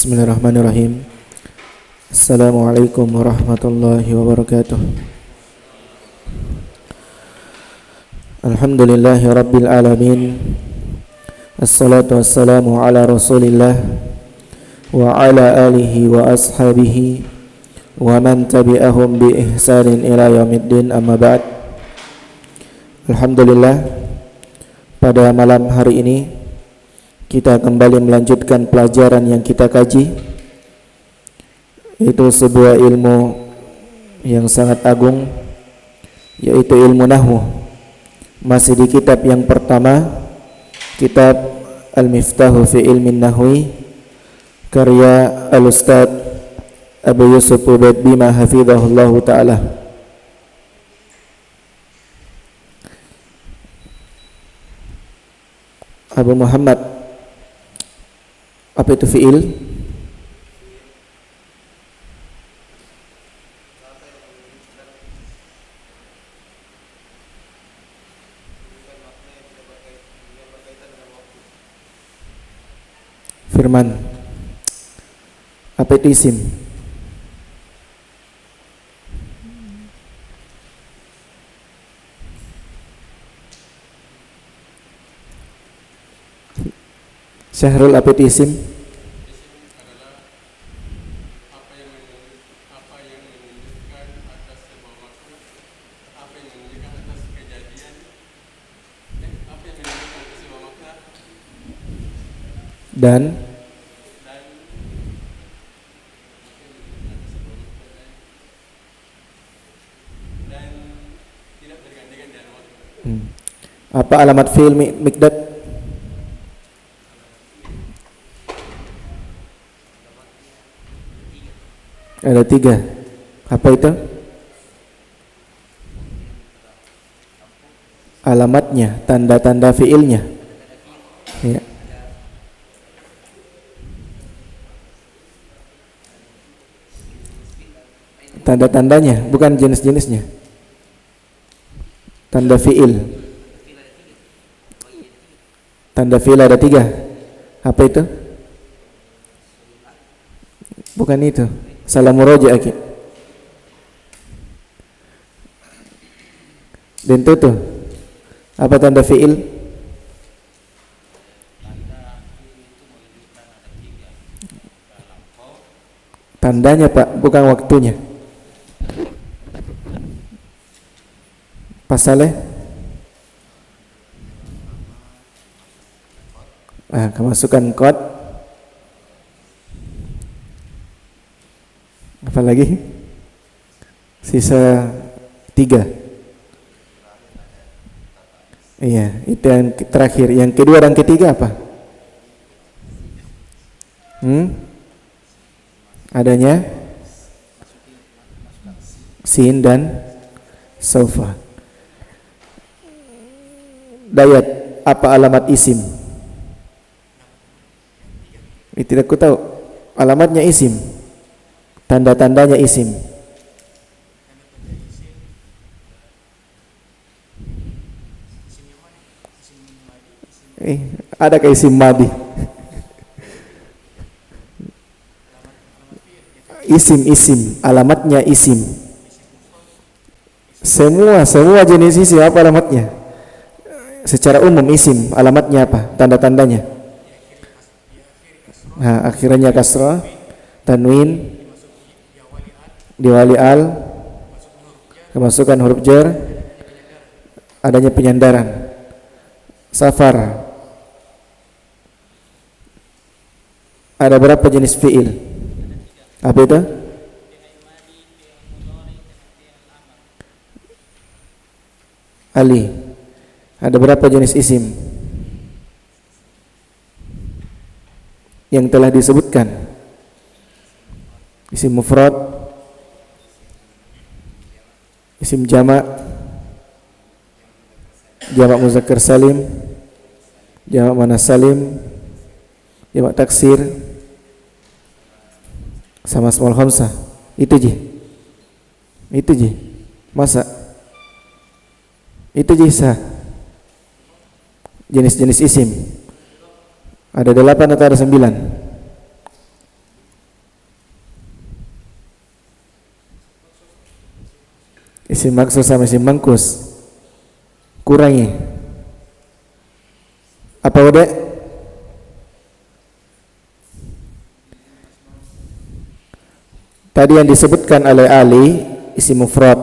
Bismillahirrahmanirrahim. Assalamualaikum warahmatullahi wabarakatuh. Alhamdulillahi rabbil alamin. Assalatu wassalamu ala rasulillah wa ala alihi wa ashabihi wa man tabi'ahum bi ihsanin ila yaumiddin, amma ba'd. Alhamdulillah, pada malam hari ini kita kembali melanjutkan pelajaran yang kita kaji, itu sebuah ilmu yang sangat agung, yaitu ilmu nahwu. Masih di kitab yang pertama, kitab Al-Miftahu fi Ilmin Nahwi, karya Al-Ustadz Abu Yusuf Ubaid Bima hafizahullahu ta'ala. Abu Muhammad, apa itu fi'il? Firman. Apa itu isim? Syahrul, apa itu isim? Dan apa alamat fi'il miqdad? Ada 3. Apa itu? Alamatnya, tanda-tanda fi'ilnya. Ya. Tanda-tandanya, bukan jenis-jenisnya. Tanda fi'il. Tanda fi'il ada 3. Apa itu? Bukan itu. Salah muroja aki. Dan itu apa tanda fi'il? Tandanya Pak, bukan waktunya. Pasalnya kemasukan kod. Apa lagi? Sisa 3. Iya, itu yang terakhir. Yang kedua dan ketiga apa? Adanya sin dan sofa. Dayat, apa alamat isim? Tidak ku tahu. Alamatnya isim. Tanda-tandanya isim. Ada ke isim madi? Isim, alamatnya isim. Semua jenis isim apa alamatnya? Secara umum isim, alamatnya apa? Tanda-tandanya. Akhirnya kasrah, tanwin, diwali al, kemasukan huruf jar, adanya penyandaran. Safar. Ada berapa jenis fi'il? Apa itu? Ali. Ada berapa jenis isim yang telah disebutkan? Isim mufrad, isim jamak, jamak muzakkar salim, jamak muannas salim, jamak taksir, sama asmaul khamsah. Itu ji. Masa itu ji sah. Jenis-jenis isim ada 8 atau ada 9? Isim maksur sama isim mangkus. Kurangi. Apa udah? Tadi yang disebutkan oleh Ali, isim mufrad,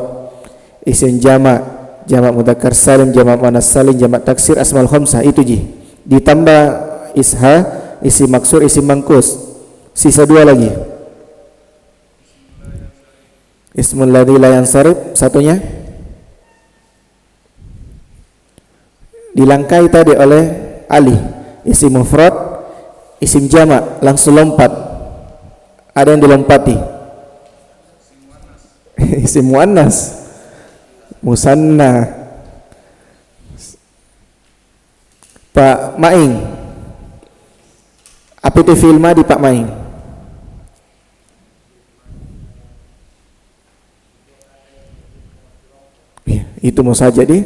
isim jamak, jamak mudzakkar salim, jamak muannas salim, jamak taksir, asmaul khamsah, itu ji. Ditambah isha, isim maksur, isim mangkus. Sisa dua lagi. Ismul ladzi la yansarif, satunya dilangkai tadi oleh Ali, isim mufrad, isim jamak, langsung lompat. Ada yang dilompati. Isim muannas, musanna. Pak Maing, apa itu fi'il madi Pak Maing? Ya, itu mau saja di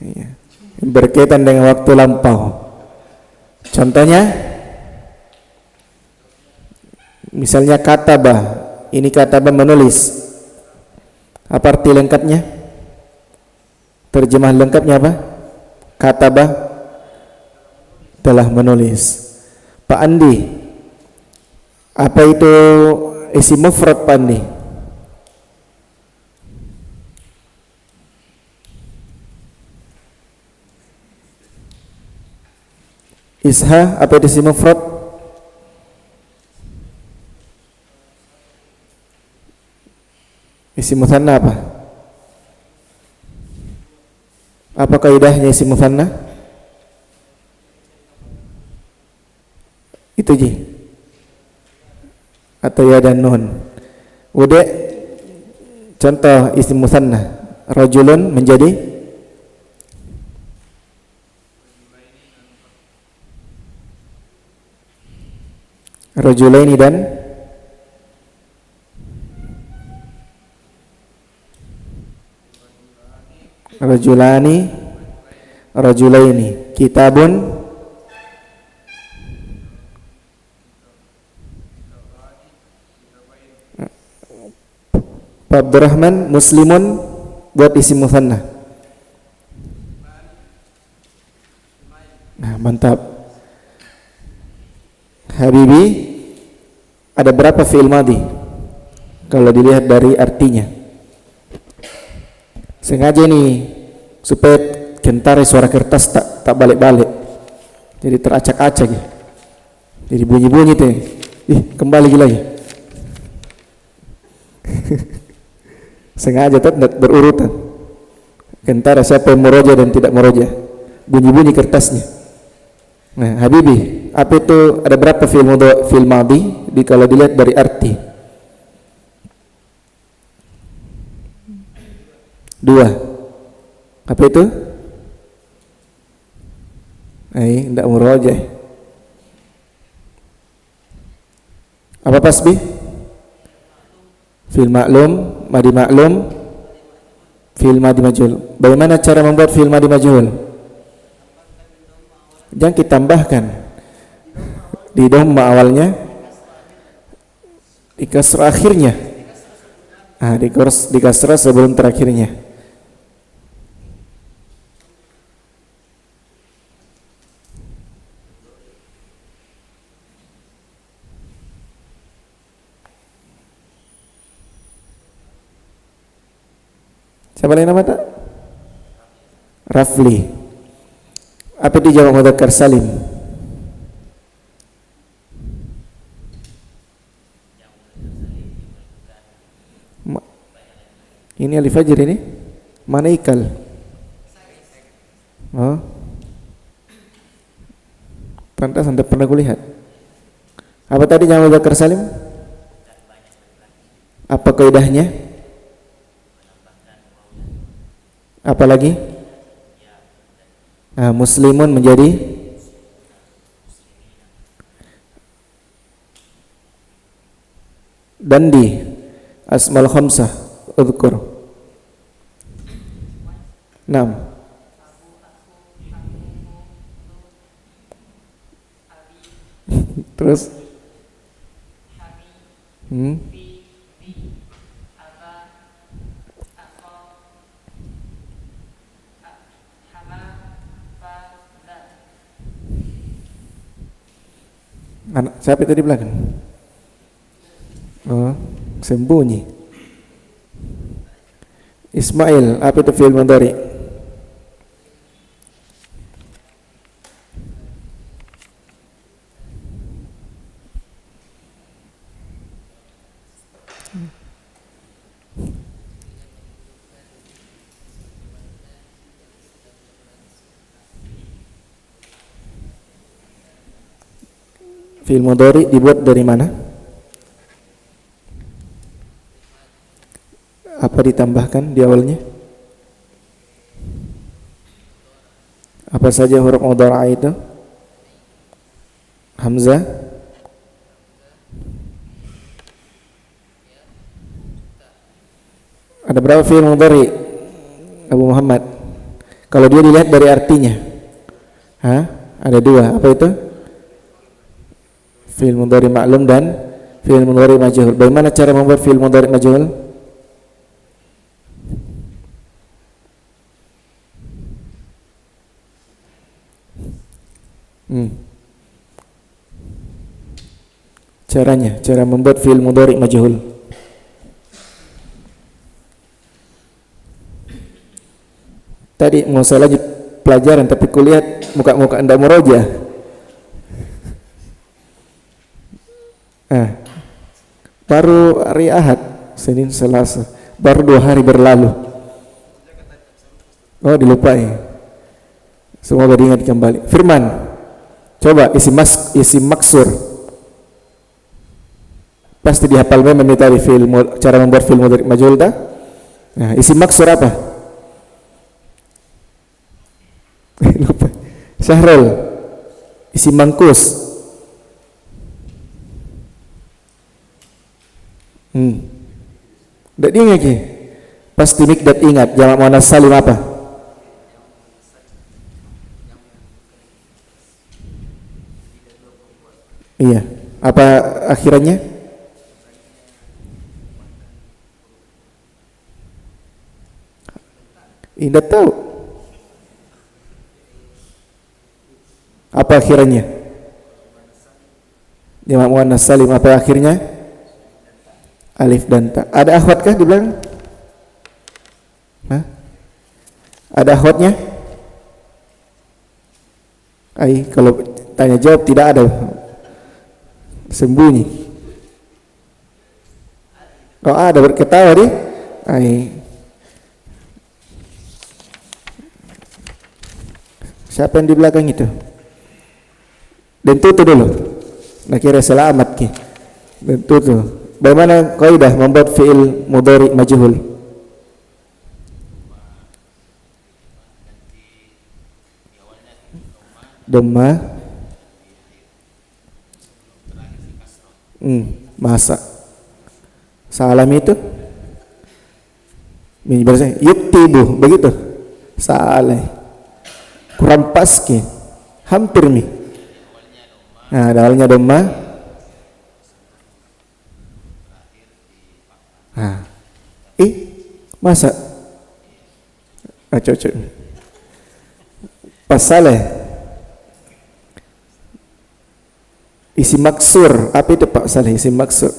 ya, berkaitan dengan waktu lampau. Contohnya, misalnya katabah, ini katabah menulis. Apa arti lengkapnya? Terjemah lengkapnya apa? Katabah, telah menulis. Pak Andi, apa itu isim mufrad Pak Andi? Isha, apa itu isim mufrad? Isim mutsanna apa? Apa kaidahnya isim mutsanna? Itu ji. Atau ya dan nun. Udah contoh isim mutsanna. Rajulun menjadi rajulaini dan rajulani, rajulaini. Kitabun, Pak Abdurrahman, muslimun buat isim mutsanna. Nah, mantap. Habibi, ada berapa fi'il madhi? Kalau dilihat dari artinya. Sengaja nih supaya kentara suara kertas tak balik-balik. Jadi teracak-acak ya. Jadi bunyi-bunyi tuh. Kembali lagi. Sengaja tidak berurutan. Kentara siapa yang meroja dan tidak meroja. Bunyi-bunyi kertasnya. Nah, Habibi, apa itu, ada berapa fi'il madhi kalau dilihat dari arti? 2. Apa itu? Tidak merojah. Apa pasbih? Fi'il maklum, madi maklum, fi'il madi majhul. Bagaimana cara membuat fi'il madi majhul? Jangan ditambahkan di dhamma awalnya, di kasrah akhirnya. Di kasrah sebelum terakhirnya. Siapa lain nama tak? Rafli. Apa itu jamak mudzakkar salim? Ini alif fajr ini? Mana ikal? Oh. Pantas Anda pernah kulihat. Apa tadi jamak mudzakkar salim? Apa kaidahnya? Apa lagi? Muslimun menjadi dandi, asmal khamsah, udhkur. 6. Terus Anak siapa itu di belakang? Oh, sembunyi. Ismail, apa itu fi'il mudhari? Fi'il mudhari dibuat dari mana? Apa ditambahkan di awalnya? Apa saja huruf mudhari itu? Hamzah, ada berapa fi'il mudhari Abu Muhammad? Kalau dia dilihat dari artinya, ada dua. Apa itu? Fi'il mudhari ma'lum dan fi'il mudhari majhul. Bagaimana cara membuat fi'il mudhari majhul? Caranya, cara membuat fi'il mudhari majhul. Tadi mau saya lanjut pelajaran tapi kulihat muka-muka Anda murojaah. Baru hari Ahad, Senin, Selasa, baru 2 hari berlalu. Oh, dilupai. Semoga diingat kembali. Firman, coba isi maksur. Pasti dihafal memang ini tadi cara membuat fi'il mudhari majhul dah. Nah, isi maksur apa? Lupa. Syahrul, isi mangkus. Tidak diingat ya? Pasti Mikdad ingat. Jamak muannas salim apa? Iya. Apa akhirannya? Tidak tahu. Apa akhirannya? Jamak muannas salim apa akhirnya? Alif dan ta. Ada akhwatkah di belakang? Ada akhwatnya? Kalau tanya jawab tidak ada. Sembunyi. Oh, ada berketawa di. Siapa yang di belakang itu? Dan tutup dulu. Nak kira selamat ki. Dan tutup. Bagaimana kaidah membuat fi'il mudhari majhul? Dhamma. Masa. Salam itu? Yuktibu, begitu? Salah. Kurang pas ki. Hampir nih. Nah, awalnya dhamma. Masa cocok pas salah. Isi maksur apa itu Pak Saleh? Isi maksur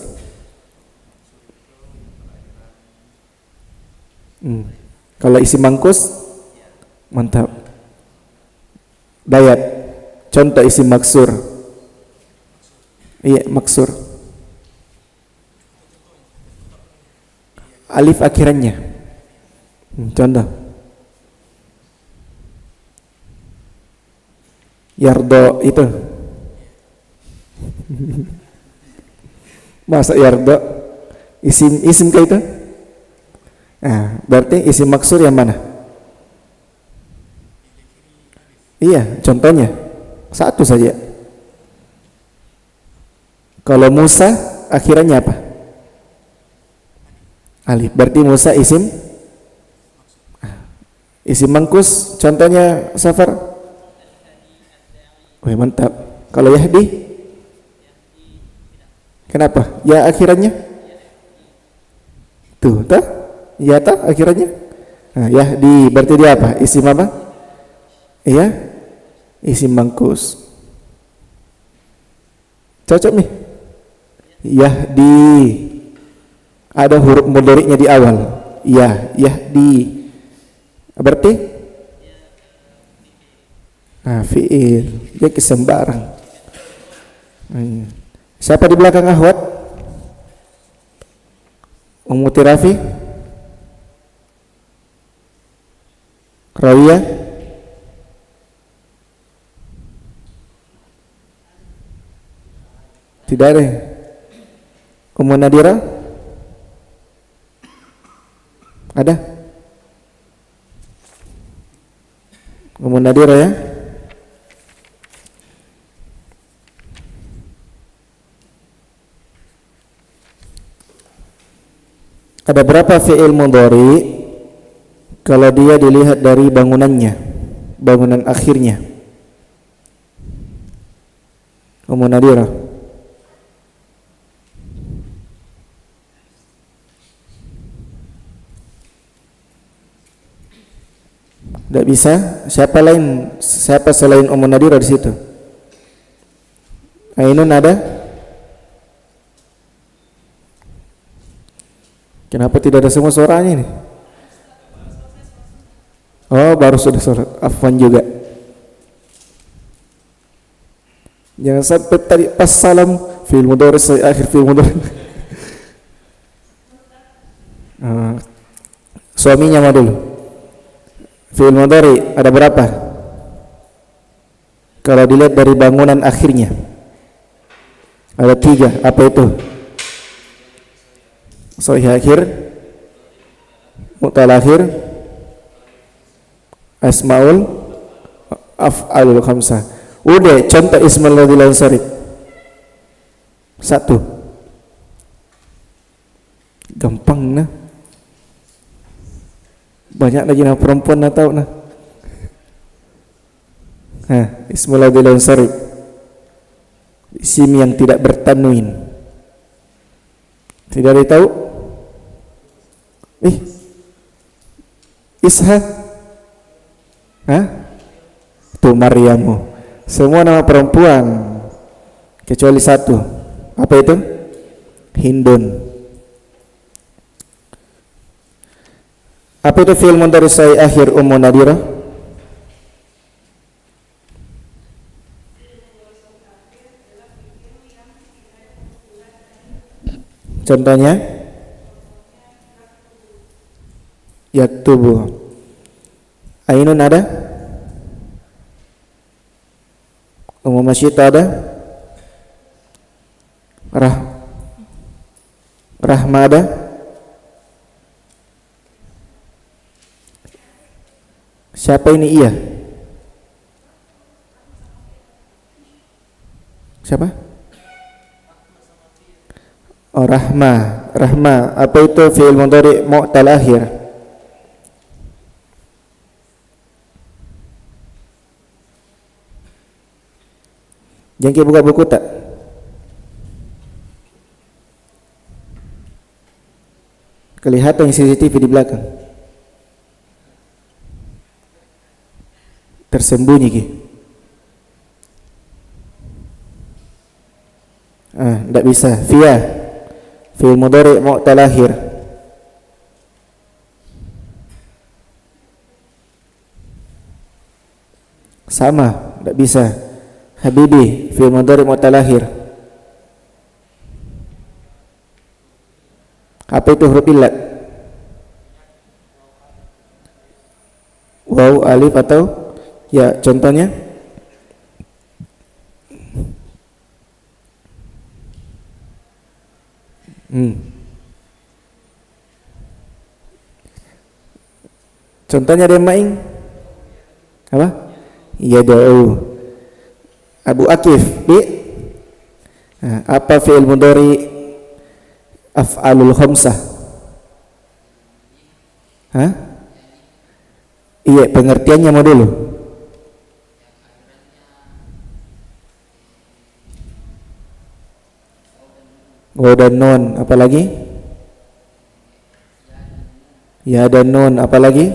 kalau isi mangkus mantap. Dayat contoh isi maksur. Iya, maksur alif akhirannya. Contoh yardo itu. Masa yardo isim kayak itu? Berarti isim maksur yang mana? Iya, contohnya satu saja. Kalau Musa akhirannya apa? Alif. Berarti Musa isim mangkus. Contohnya Safar. Wih, mantap. Kalau Yahdi kenapa? Ya akhirannya tuh, ya akhirannya. Yahdi berarti dia apa? Isim apa? Iya, isim mangkus. Cocok nih. Yahdi. Ada huruf mudhari'nya di awal. Yahdi. Berarti fi'il. Dia kesembarang. Siapa di belakang Ahwat? Ummu Tirafi? Rawiyah? Tidak ada. Ummu Nadira? Ada? Ummu Nadira ya? Ada berapa fi'il mudhari kalau dia dilihat dari bangunannya, bangunan akhirnya? Ummu Nadira. Tidak bisa. Siapa selain Ummu Nadira di situ? Ainun ada? Kenapa tidak ada semua suaranya ini? Oh, baru sudah suara. Afwan juga. Jangan sampai tadi pas salam fi'il mudhari akhir fi'il mudhari. Suaminya mah dulu. Fi'il mudhari ada berapa? Kalau dilihat dari bangunan akhirnya ada 3. Apa itu? Sahih akhir, mu'tal akhir, asmaul af'alul khamsah. Udah contoh ismul ladzi la yansarif. 1. Gampang nah. Banyak lagi nah perempuan nah tahu nah. Ismul ladzi la yansarif. Isim yang tidak bertanwin. Tidak ada tahu? Isha? Itu Maryamu. Semua nama perempuan kecuali 1. Apa itu? Hindun. Apa itu fi'il mudhari sahih akhir Ummu Nadira? Contohnya yaktubu. Ainun ada? Ummu Masyita ada? Rahma ada? Siapa ini iya? Siapa? Oh, Rahma. Apa itu fi'il mudhari mu'tal akhir? Jangan buka buku tak? Kelihatan CCTV di belakang. Tersembunyi ki. Tidak bisa. Fi'il mudhari mu'tal akhir. Sama, tidak bisa. Habibi, fi'il mudhari mu'tal akhir. Apa itu huruf illat? Waw, alif atau ya? Contohnya contohnya ada maing apa? Iya da'u. Abu Akif bi apa fi'il mudhari af'alul khamsah? Iya, pengertiannya mau dulu. Waw dan nun, apa lagi? Ya dan nun, apa lagi?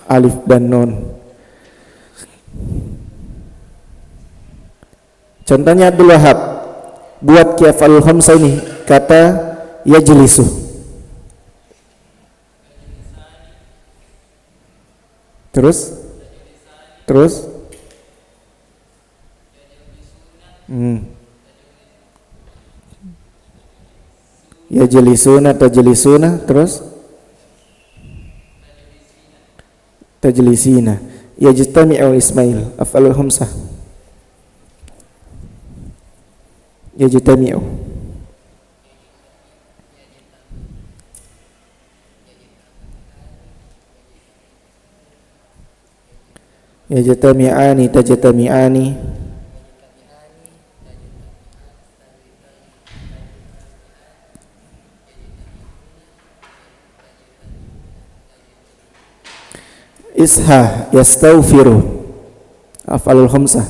Alif dan nun. Contohnya Abdul Wahab buat ki af'alul khamsah ini kata yajlisu. Terus yajlisuna tajlisuna, terus tajlisina. Yajtami'u Ismail af'alul khamsah. Yajtami'u. Yajtami'ani tajtami'ani. Isha yastaghfiru af'alul khamsah.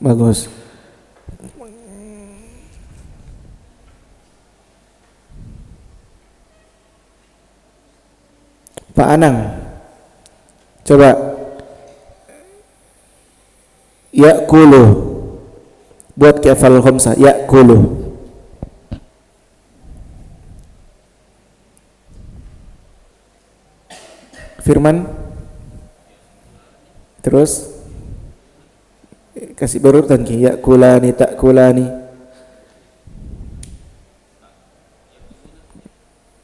Bagus. Pak Anang, coba ya'kulu buat ki af'alul khamsah. Ya'kulu. Firman, terus kasih berurutan ki ya'kulani ta'kulani.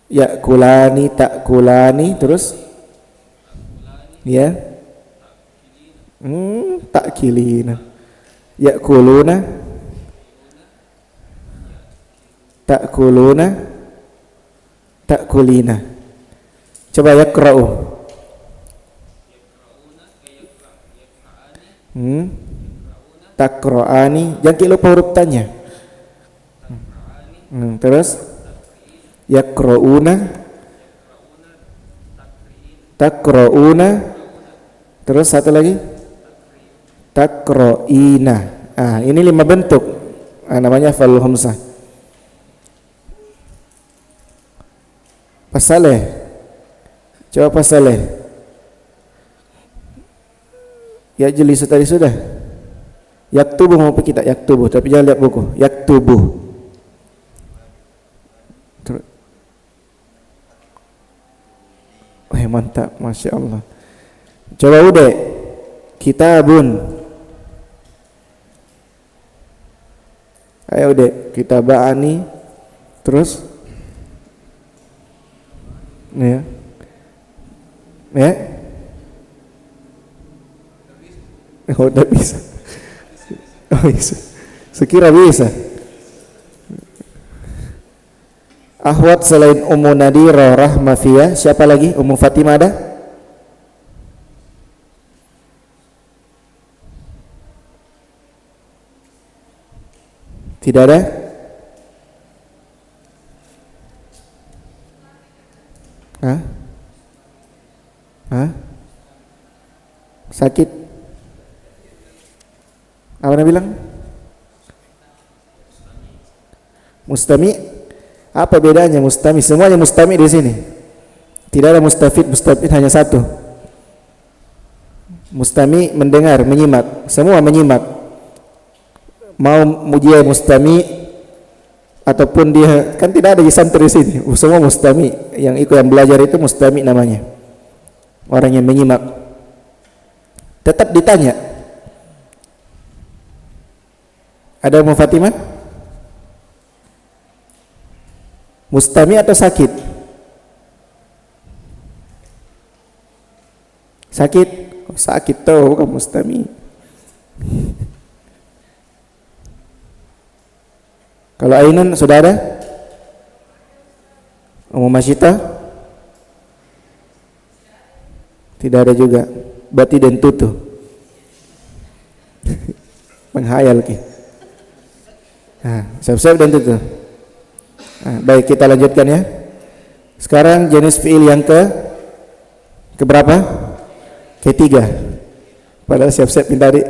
Ya'kulani ta'kulani, terus ya ta'kilina. Ya'kuluna ta'kuluna ta'kulina. Coba yaqra'u. Takra'ani, jangan lupa huruf tanya. Terus yaqra'una takra'una, terus satu lagi takra'ina. Ini 5 bentuk. Namanya af'alul khamsah. Pasaleh, coba pasaleh. Ya jelisu tadi sudah. Yaktubu mau kita yaktubu, tapi jangan lihat buku. Yaktubu. Mantap, masya Allah. Coba udah kitabun. Ayo udah kitabani, terus ya udah bisa. Bisa. Sekira bisa. Ahwat selain Ummu Nadira Rahmafiyah, siapa lagi? Ummu Fatimah ada? Tidak ada? Sakit? Apa Anda bilang? Mustami? Apa bedanya mustami? Semuanya mustami di sini. Tidak ada mustafid. Mustafid hanya satu. Mustami mendengar, menyimak. Semua menyimak. Mau dia mustami ataupun dia, kan tidak ada di santri di sini. Semua mustami. Yang ikut yang belajar itu mustami namanya. Orang yang menyimak. Tetap ditanya. Ada Ummu Fatimah? Mustami atau sakit? Sakit? Oh, sakit tuh, bukan mustami. Kalau Ainun sudah ada? Ummu Masyita? Tidak ada juga. Berarti dan tutu. Menghayal ki. Siap-siap dan tutu. Baik, kita lanjutkan ya. Sekarang jenis fiil yang keberapa? Ketiga. Padahal siap-siap minta adik.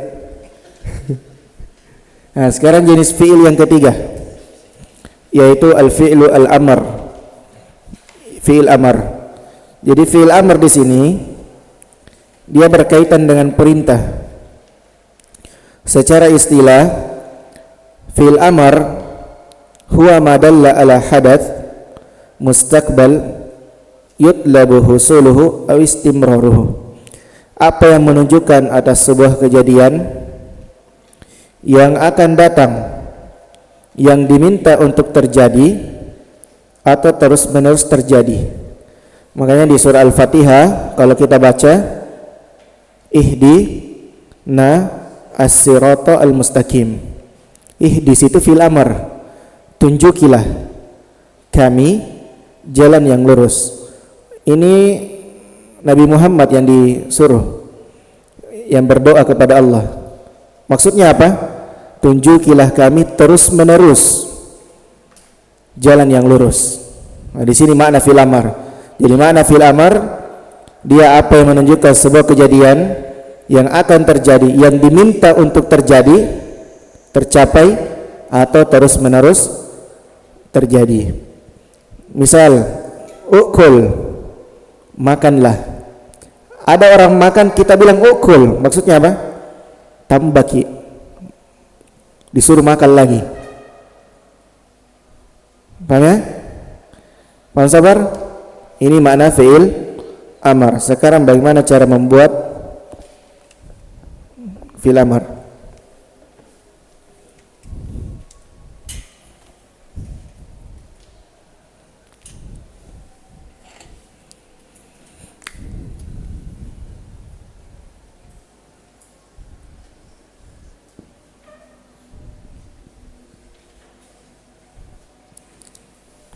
Sekarang jenis fiil yang ketiga, yaitu al-fi'lu al-amr. Fiil amar. Jadi fi'il amr di sini dia berkaitan dengan perintah. Secara istilah, fi'il amr huwa ma dalla ala hadath mustaqbal yutlabu husuluhu aw istimraruhu. Apa yang menunjukkan atas sebuah kejadian yang akan datang, yang diminta untuk terjadi atau terus-menerus terjadi. Makanya di surah Al-Fatihah kalau kita baca ihdina as-sirata al-mustaqim. Di situ fil amr, tunjukilah kami jalan yang lurus. Ini Nabi Muhammad yang disuruh, yang berdoa kepada Allah. Maksudnya apa? Tunjukilah kami terus-menerus jalan yang lurus. Nah, di sini makna fil amr. Jadi makna fil amr dia apa yang menunjukkan sebuah kejadian yang akan terjadi, yang diminta untuk terjadi, tercapai atau terus-menerus terjadi. Misal, ukul, makanlah. Ada orang makan, kita bilang ukul, maksudnya apa? Tambaki, disuruh makan lagi. Paham ya? Paham sabar? Ini makna fi'il amar. Sekarang bagaimana cara membuat fi'il amar?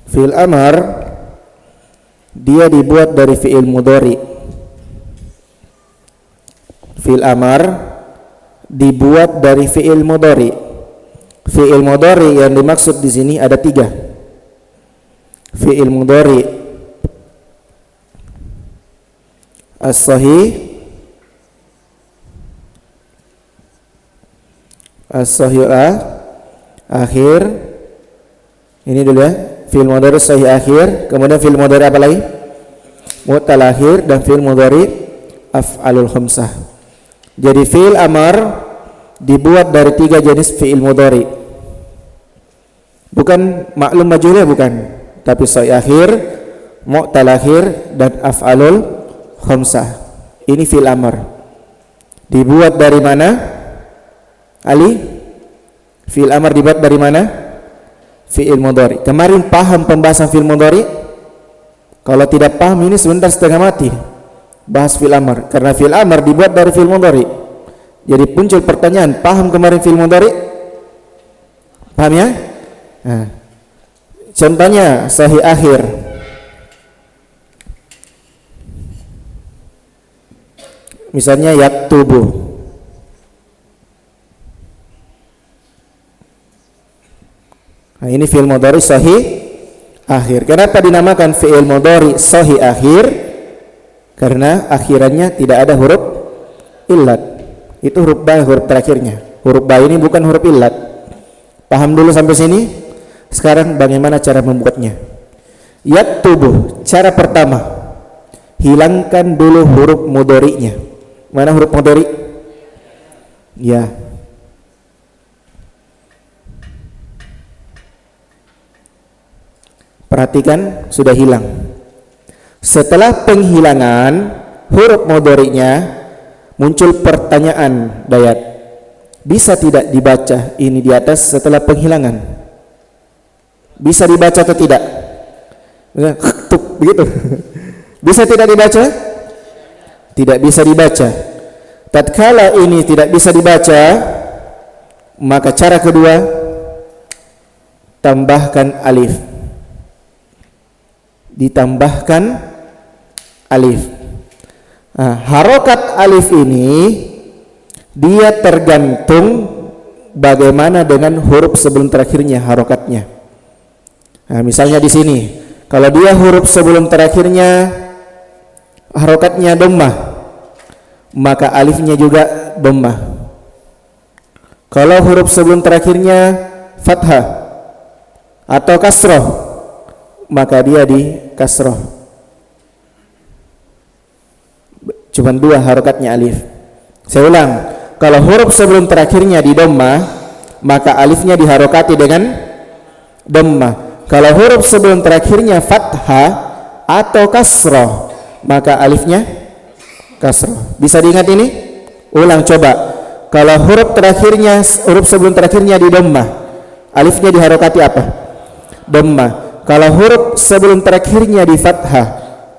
Fi'il amar dia dibuat dari fi'il mudhari. Fi'il amar dibuat dari fi'il mudhari. Fi'il mudhari yang dimaksud di sini ada 3. Fi'il mudhari as-sahih, as-sahih akhir. Ini dulu ya. Fi'il mudhari sahih akhir, kemudian fi'il mudhari apa lagi? Mu'tal akhir, dan fi'il mudhari af'alul khamsah. Jadi fi'il amar dibuat dari 3 jenis fi'il mudhari. Bukan maklum majhulnya, bukan, tapi sahih akhir, mu'tal akhir, dan af'alul khamsah. Ini fi'il amar. Dibuat dari mana? Ali? Fi'il amar dibuat dari mana? Fi'il mudhari. Kemarin paham pembahasan fi'il mudhari? Kalau tidak paham ini sebentar setengah mati bahas fi'il amar, karena fi'il amar dibuat dari fi'il mudhari. Jadi muncul pertanyaan, paham kemarin fi'il mudhari? Paham ya? Nah, contohnya sahih akhir. Misalnya yaktubu. Nah, ini fi'il mudhari sahih akhir. Kenapa dinamakan fi'il mudhari sahih akhir? Karena akhirannya tidak ada huruf illat. Itu huruf ba, huruf terakhirnya. Huruf ba ini bukan huruf illat. Paham dulu sampai sini? Sekarang bagaimana cara membuatnya? Yaktubu, cara pertama, hilangkan dulu huruf mudhari'nya. Mana huruf mudhari'? Ya. Perhatikan, sudah hilang. Setelah penghilangan huruf mudhari'nya, muncul pertanyaan Dayat, bisa tidak dibaca ini di atas setelah penghilangan? Bisa dibaca atau tidak? Begitu. Bisa tidak dibaca? Tidak bisa dibaca. Tatkala ini tidak bisa dibaca, maka cara kedua, tambahkan alif. Ditambahkan alif. Nah, harokat alif ini dia tergantung bagaimana dengan huruf sebelum terakhirnya harokatnya. Nah, misalnya di sini, kalau dia huruf sebelum terakhirnya harokatnya dhammah, maka alifnya juga dhammah. Kalau huruf sebelum terakhirnya fathah atau kasroh, maka dia di kasroh. Cuman 2 harokatnya alif. Saya ulang, kalau huruf sebelum terakhirnya di dhammah, maka alifnya diharokati dengan dhammah. Kalau huruf sebelum terakhirnya fathah atau kasrah, maka alifnya kasrah. Bisa diingat ini? Ulang coba. Kalau huruf sebelum terakhirnya di dhammah, alifnya diharokati apa? Dhammah. Kalau huruf sebelum terakhirnya di fathah,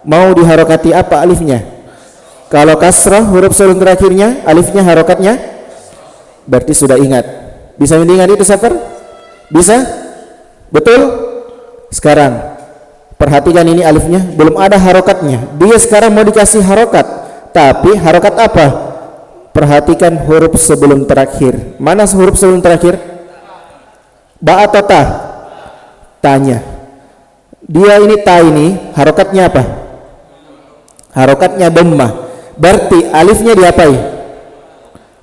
mau diharokati apa alifnya? Kalau kasrah huruf sebelum terakhirnya, alifnya harokatnya, berarti sudah ingat. Bisa mendengar itu Safar? Bisa? Betul? Sekarang perhatikan ini alifnya belum ada harokatnya. Dia sekarang mau dikasih harokat, tapi harokat apa? Perhatikan huruf sebelum terakhir. Mana huruf sebelum terakhir? Ba atau ta? Tanya. Dia ini ta ini harokatnya apa? Harokatnya dhammah. Berarti alifnya diapai?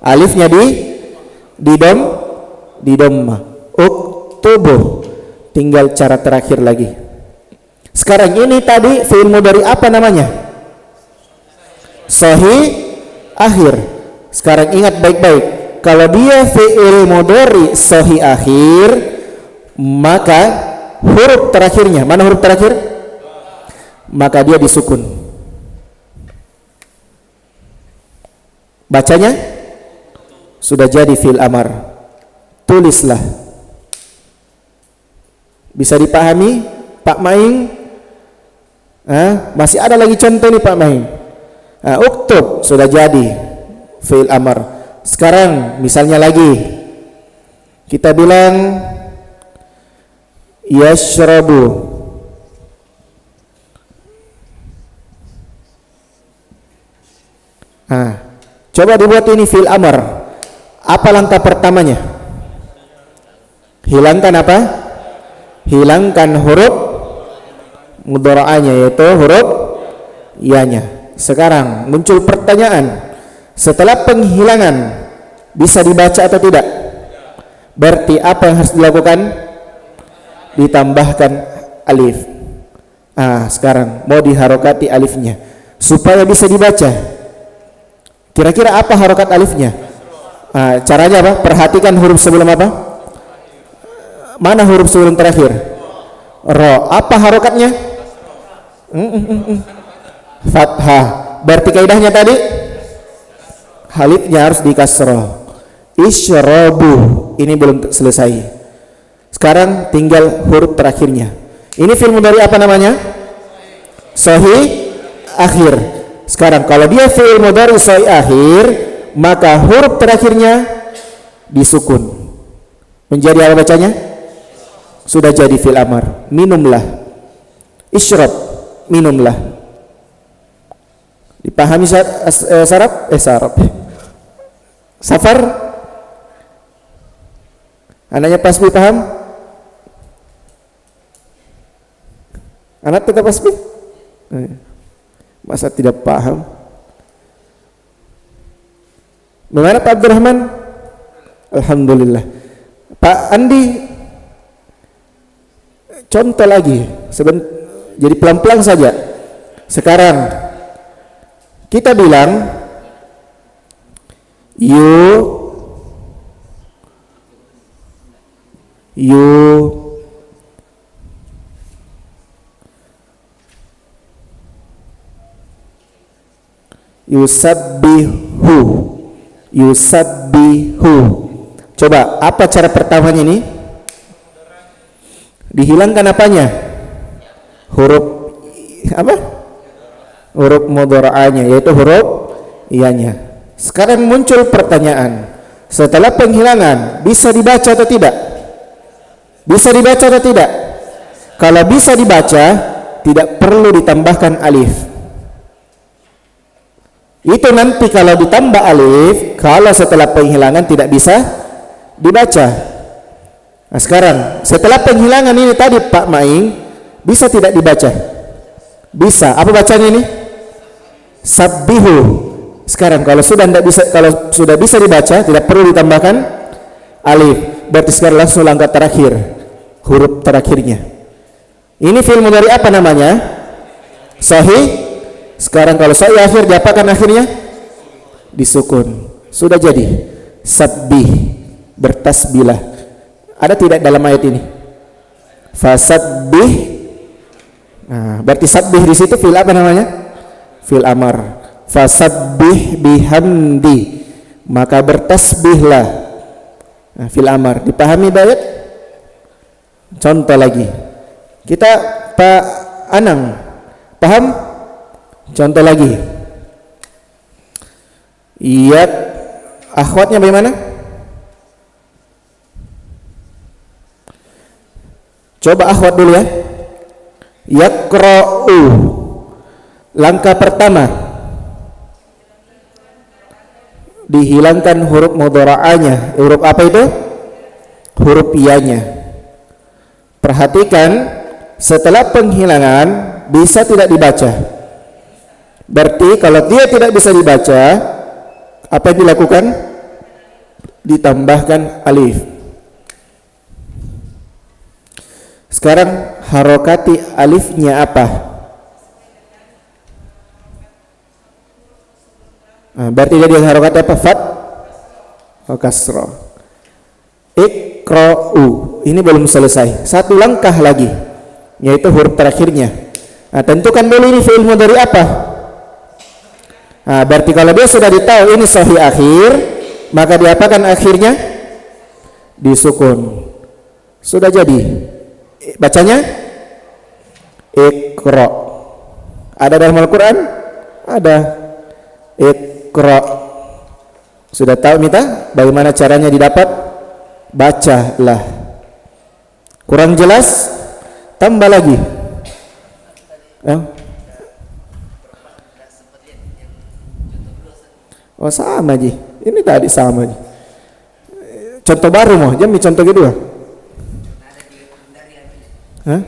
Alifnya di dhammah. Uktubu. Tinggal cara terakhir lagi. Sekarang ini tadi fi'il mudhari apa namanya? Sahih akhir. Sekarang ingat baik-baik. Kalau dia fi'il mudhari sahih akhir, maka huruf terakhirnya, mana huruf terakhir? Maka dia disukun. Bacanya sudah jadi fi'il amar. Tulislah. Bisa dipahami Pak Maing? Masih ada lagi contoh nih Pak Maing. Uktub sudah jadi fi'il amar. Sekarang misalnya lagi kita bilang yashrabu. Coba dibuat ini fi'il amar. Apa langkah pertamanya? Hilangkan apa? Hilangkan huruf mudhara'anya, yaitu huruf ya-nya. Sekarang muncul pertanyaan, setelah penghilangan bisa dibaca atau tidak? Berarti apa yang harus dilakukan? Ditambahkan alif. Sekarang mau diharokati alifnya supaya bisa dibaca. Kira-kira apa harokat alifnya? Caranya apa? Perhatikan huruf sebelum apa? Mana huruf sebelum terakhir? Ro. Apa harokatnya? Fathah. Berarti kaidahnya tadi alifnya harus dikasroh. Isyrabu. Ini belum selesai. Sekarang tinggal huruf terakhirnya. Ini fi'il mudhari apa namanya? Sahih akhir. Sekarang kalau dia fi'il mudhari sahih akhir, maka huruf terakhirnya disukun. Menjadi apa bacanya? Sudah jadi fi'il amar. Minumlah. Isyrab, minumlah. Dipahami sarap? Safar? Anaknya Pasbi paham? Anak tetap Pasbi? Masa tidak paham? Bagaimana Pak Abdurrahman? Alhamdulillah. Pak Andi, contoh lagi, jadi pelan-pelan saja. Sekarang kita bilang yusabbihu. Coba apa cara pertamanya ini? Dihilangkan apanya? Huruf apa? Huruf mudhara'anya, yaitu huruf iya-nya. Sekarang muncul pertanyaan, setelah penghilangan bisa dibaca atau tidak? Bisa dibaca atau tidak? Kalau bisa dibaca, tidak perlu ditambahkan alif. Itu nanti kalau ditambah alif, kalau setelah penghilangan tidak bisa dibaca. Nah sekarang setelah penghilangan ini tadi Pak Maing, bisa tidak dibaca? Bisa. Apa bacanya ini? Sabbihu. Sekarang kalau sudah bisa dibaca, tidak perlu ditambahkan alif. Berarti sekarang langsung langkah terakhir, huruf terakhirnya. Ini fi'il mudhari apa namanya? Sahih Sekarang kalau soi akhir diapakan akhirnya? Disukun. Sudah jadi sabbih, bertasbihlah. Ada tidak dalam ayat ini? Fasabbih. Nah, berarti sabbih di situ fil apa namanya? Fil amar. Fasabbih bihamdi, maka bertasbihlah. Nah, fil amar. Dipahami ayat? Contoh lagi. Kita Pak Anang paham? Contoh lagi. Iya, akhwatnya bagaimana? Coba akhwat dulu ya. Yaqra'u, langkah pertama dihilangkan huruf mudhara'anya. Huruf apa itu? Huruf iyanya. Perhatikan, setelah penghilangan bisa tidak dibaca. Berarti kalau dia tidak bisa dibaca, apa yang dilakukan? Ditambahkan alif. Sekarang harokati alifnya apa? Nah, berarti dia harokati apa? Fat atau kasra. Iqra'u, ini belum selesai. Satu langkah lagi, yaitu huruf terakhirnya. Nah, tentukan dulu ini fi'il mudhari apa? Nah, berarti kalau dia sudah ditahu ini sahih akhir, maka diapakan akhirnya? Disukun. Sudah jadi. Bacanya Iqra. Ada dalam Al-Quran? Ada. Iqra. Sudah tahu minta bagaimana caranya didapat? Bacalah. Kurang jelas? Tambah lagi. Oh sama Ji. Ini tadi sama Ji. Contoh baru mau, jami contoh kedua. Hah?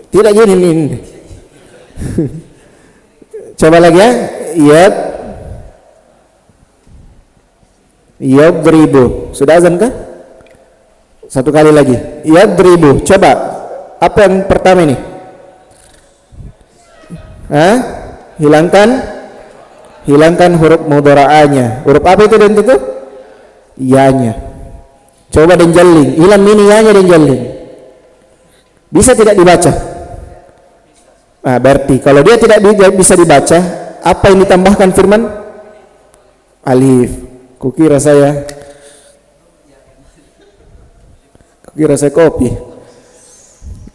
Tidak gini ini. Coba lagi ya. Yadribu. Sudah azan kah? Satu kali lagi. Yadribu. Coba. Apa yang pertama ini? Hah? Hilangkan huruf mudhara'anya. Huruf apa itu dan itu? Yanya. Coba dan jaling. Hilang mini yanya dan jaling. Bisa tidak dibaca? Nah, berarti kalau dia tidak bisa dibaca, apa yang ditambahkan firman? Alif. Kukira saya kopi.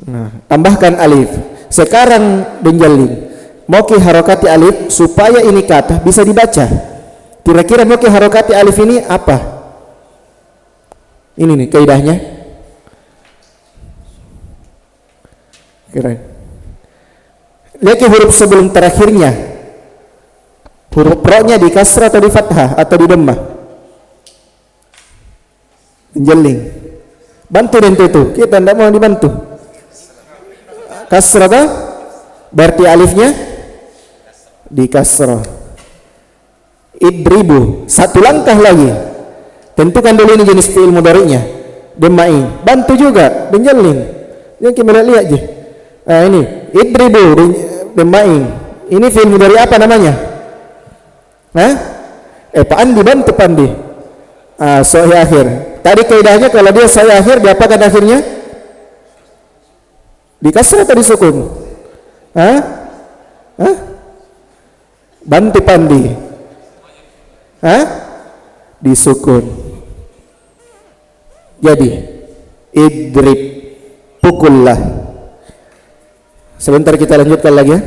Nah, tambahkan alif. Sekarang dan jaling. Moki harokati alif supaya ini kata bisa dibaca. Kira-kira moki harokati alif ini apa? Ini nih kaidahnya. Kira. Lihat huruf sebelum terakhirnya. Huruf ro-nya di kasrah atau di fathah atau di dhammah? Menjeling. Bantu dan itu. Kita tidak mau dibantu. Kasrah atau? Berarti alifnya di kasrah. Idribu. Satu langkah lagi. Tentukan dulu ini jenis fi'il mudhari'nya. Dhammah. Bantu juga menjeling. Yang kita lihat aja. Nah, ini idribu dhammah. Ini fi'il mudhari' apa namanya? Hah? Pandi bantu pandi. Sahih akhir. Tadi kaidahnya kalau dia sahih akhir, diapakan akhirnya? Di kasrah atau disukun? Hah? Bantu pandi. Hah? Disukun. Jadi idrib, pukullah. Sebentar kita lanjutkan lagi ya.